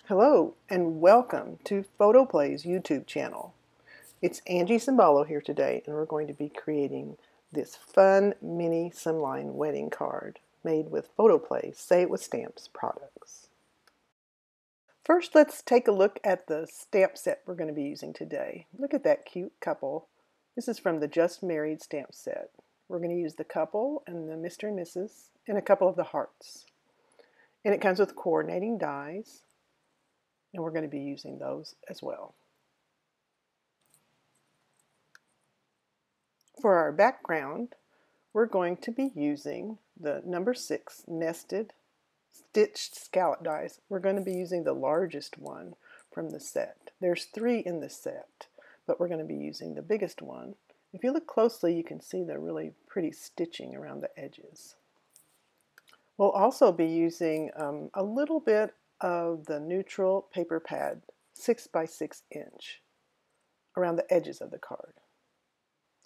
Hello and welcome to PHOTOPLAY's YouTube channel. It's Angie Cimbalo here today, and we're going to be creating this fun mini slimline wedding card made with PHOTOPLAY Say It With Stamps products. First, let's take a look at the stamp set we're going to be using today. Look at that cute couple. This is from the Just Married stamp set. We're going to use the couple and the Mr. and Mrs. and a couple of the hearts. And it comes with coordinating dies. And we're going to be using those as well. For our background, we're going to be using the number 6 nested stitched scallop dies. We're going to be using the largest one from the set. There's 3 in the set, but we're going to be using the biggest one. If you look closely, you can see the really pretty stitching around the edges. We'll also be using a little bit of the neutral paper pad 6 by 6 inch around the edges of the card.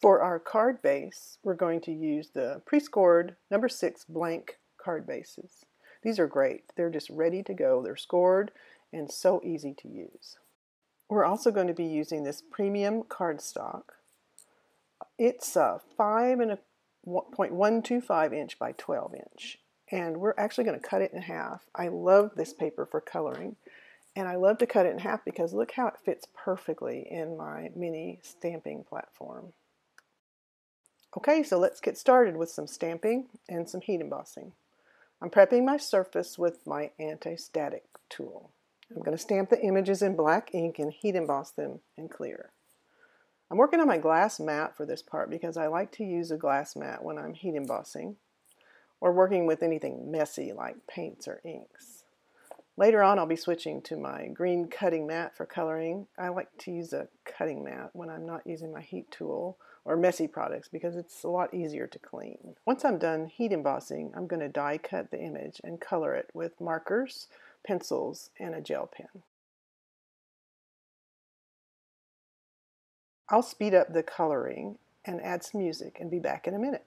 For our card base, we're going to use the pre-scored number 6 blank card bases. These are great. They're just ready to go. They're scored and so easy to use. We're also going to be using this premium cardstock. It's 5.125 inch by 12 inch. And we're actually going to cut it in half. I love this paper for coloring, and I love to cut it in half because look how it fits perfectly in my mini stamping platform. Okay, so let's get started with some stamping and some heat embossing. I'm prepping my surface with my anti-static tool. I'm going to stamp the images in black ink and heat emboss them in clear. I'm working on my glass mat for this part because I like to use a glass mat when I'm heat embossing, or working with anything messy like paints or inks. Later on, I'll be switching to my green cutting mat for coloring. I like to use a cutting mat when I'm not using my heat tool or messy products because it's a lot easier to clean. Once I'm done heat embossing, I'm going to die cut the image and color it with markers, pencils, and a gel pen. I'll speed up the coloring and add some music and be back in a minute.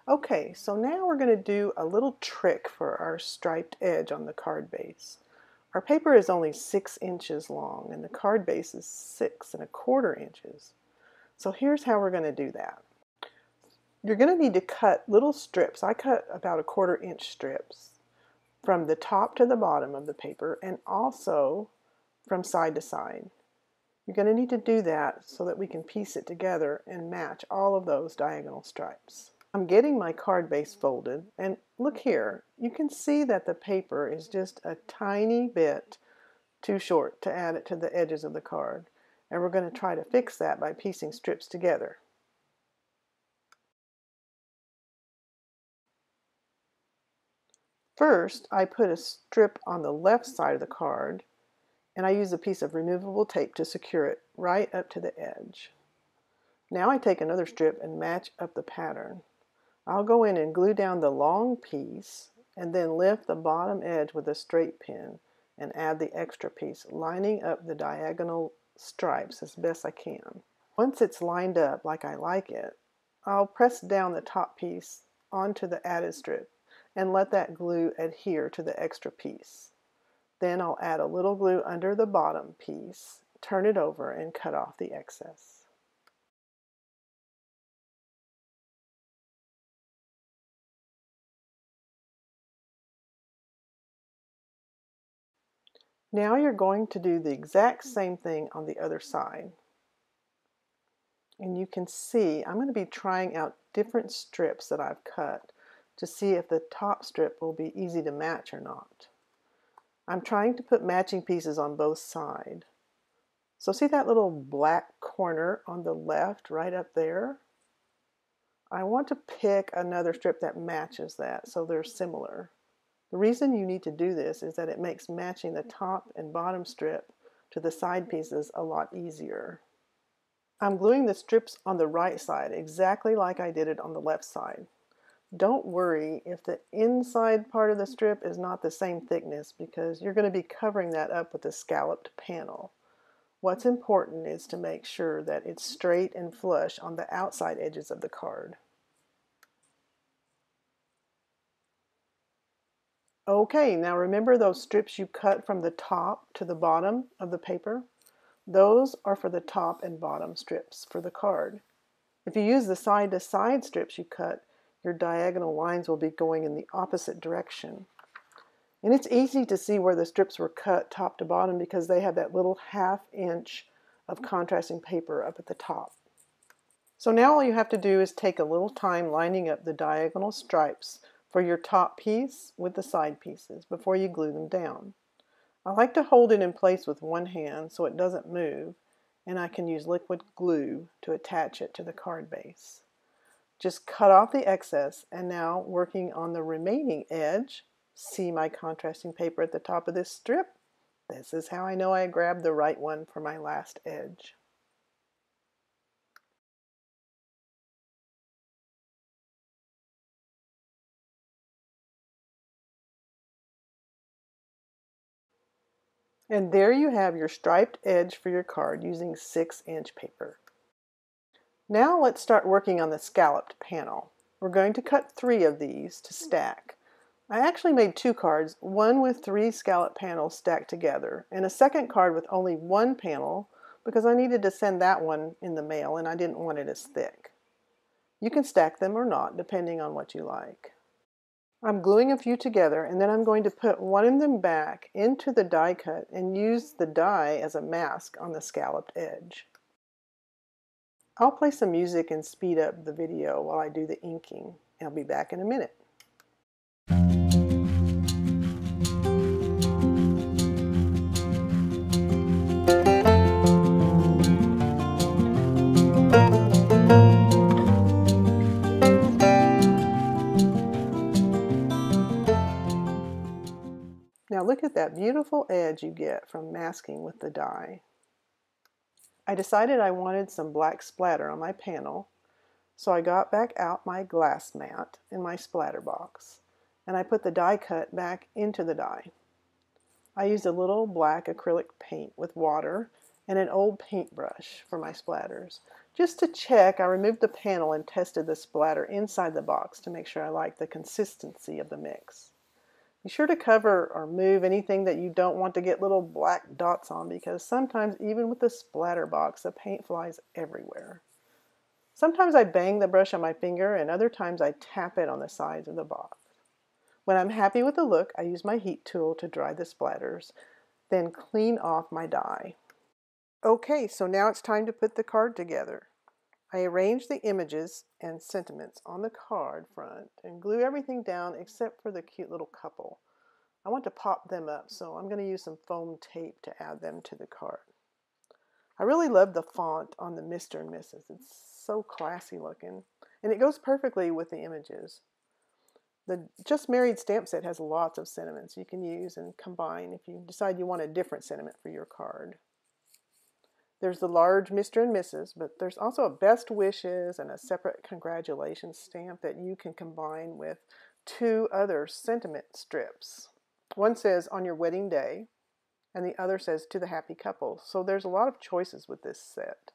Okay, so now we're going to do a little trick for our striped edge on the card base. Our paper is only 6 inches long and the card base is 6¼ inches. So here's how we're going to do that. You're going to need to cut little strips. I cut about 1/4 inch strips from the top to the bottom of the paper and also from side to side. You're going to need to do that so that we can piece it together and match all of those diagonal stripes. I'm getting my card base folded, and look here, you can see that the paper is just a tiny bit too short to add it to the edges of the card, and we're going to try to fix that by piecing strips together. First, I put a strip on the left side of the card, and I use a piece of removable tape to secure it right up to the edge. Now I take another strip and match up the pattern. I'll go in and glue down the long piece and then lift the bottom edge with a straight pin and add the extra piece, lining up the diagonal stripes as best I can. Once it's lined up like I like it, I'll press down the top piece onto the added strip and let that glue adhere to the extra piece. Then I'll add a little glue under the bottom piece, turn it over, and cut off the excess. Now you're going to do the exact same thing on the other side. And you can see I'm going to be trying out different strips that I've cut to see if the top strip will be easy to match or not. I'm trying to put matching pieces on both sides. So see that little black corner on the left right up there? I want to pick another strip that matches that so they're similar. The reason you need to do this is that it makes matching the top and bottom strip to the side pieces a lot easier. I'm gluing the strips on the right side exactly like I did it on the left side. Don't worry if the inside part of the strip is not the same thickness because you're going to be covering that up with a scalloped panel. What's important is to make sure that it's straight and flush on the outside edges of the card. Okay, now remember those strips you cut from the top to the bottom of the paper? Those are for the top and bottom strips for the card. If you use the side-to-side strips you cut, your diagonal lines will be going in the opposite direction. And it's easy to see where the strips were cut top to bottom because they have that little 1/2 inch of contrasting paper up at the top. So now all you have to do is take a little time lining up the diagonal stripes for your top piece with the side pieces before you glue them down. I like to hold it in place with one hand so it doesn't move, and I can use liquid glue to attach it to the card base. Just cut off the excess, and now working on the remaining edge, see my contrasting paper at the top of this strip? This is how I know I grabbed the right one for my last edge. And there you have your striped edge for your card using 6-inch paper. Now let's start working on the scalloped panel. We're going to cut 3 of these to stack. I actually made 2 cards, one with 3 scallop panels stacked together, and a second card with only 1 panel because I needed to send that one in the mail and I didn't want it as thick. You can stack them or not, depending on what you like. I'm gluing a few together, and then I'm going to put one of them back into the die cut and use the die as a mask on the scalloped edge. I'll play some music and speed up the video while I do the inking. I'll be back in a minute. Now look at that beautiful edge you get from masking with the die. I decided I wanted some black splatter on my panel, so I got back out my glass mat and my splatter box, and I put the die cut back into the die. I used a little black acrylic paint with water and an old paintbrush for my splatters. Just to check, I removed the panel and tested the splatter inside the box to make sure I like the consistency of the mix. Be sure to cover or move anything that you don't want to get little black dots on, because sometimes even with the splatter box, the paint flies everywhere. Sometimes I bang the brush on my finger, and other times I tap it on the sides of the box. When I'm happy with the look, I use my heat tool to dry the splatters, then clean off my dye. Okay, so now it's time to put the card together. I arrange the images and sentiments on the card front and glue everything down except for the cute little couple. I want to pop them up, so I'm going to use some foam tape to add them to the card. I really love the font on the Mr. and Mrs. It's so classy looking, and it goes perfectly with the images. The Just Married stamp set has lots of sentiments you can use and combine if you decide you want a different sentiment for your card. There's the large Mr. and Mrs., but there's also a best wishes and a separate congratulations stamp that you can combine with two other sentiment strips. One says on your wedding day, and the other says to the happy couple. So there's a lot of choices with this set.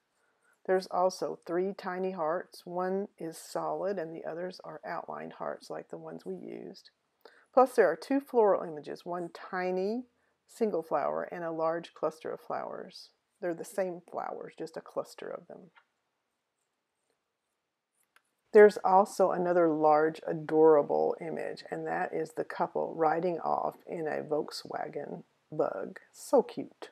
There's also 3 tiny hearts. One is solid and the others are outlined hearts like the ones we used. Plus there are 2 floral images, one tiny single flower and a large cluster of flowers. They're the same flowers, just a cluster of them. There's also another large, adorable image, and that is the couple riding off in a Volkswagen Bug. So cute.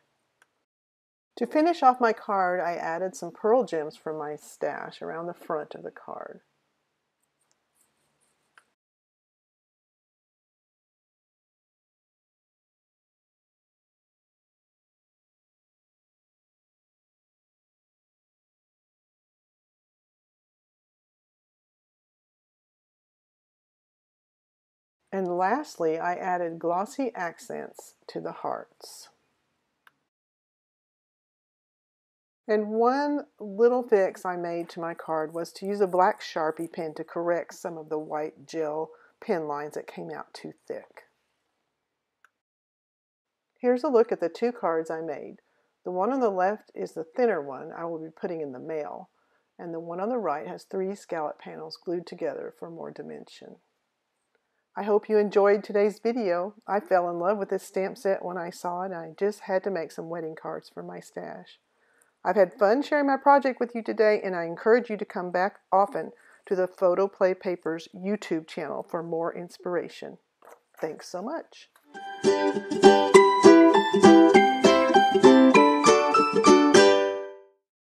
To finish off my card, I added some pearl gems from my stash around the front of the card. And lastly, I added glossy accents to the hearts. And one little fix I made to my card was to use a black Sharpie pen to correct some of the white gel pen lines that came out too thick. Here's a look at the 2 cards I made. The one on the left is the thinner one I will be putting in the mail, and the one on the right has 3 scallop panels glued together for more dimension. I hope you enjoyed today's video. I fell in love with this stamp set when I saw it, and I just had to make some wedding cards for my stash. I've had fun sharing my project with you today, and I encourage you to come back often to the PHOTOPLAY Papers YouTube channel for more inspiration. Thanks so much.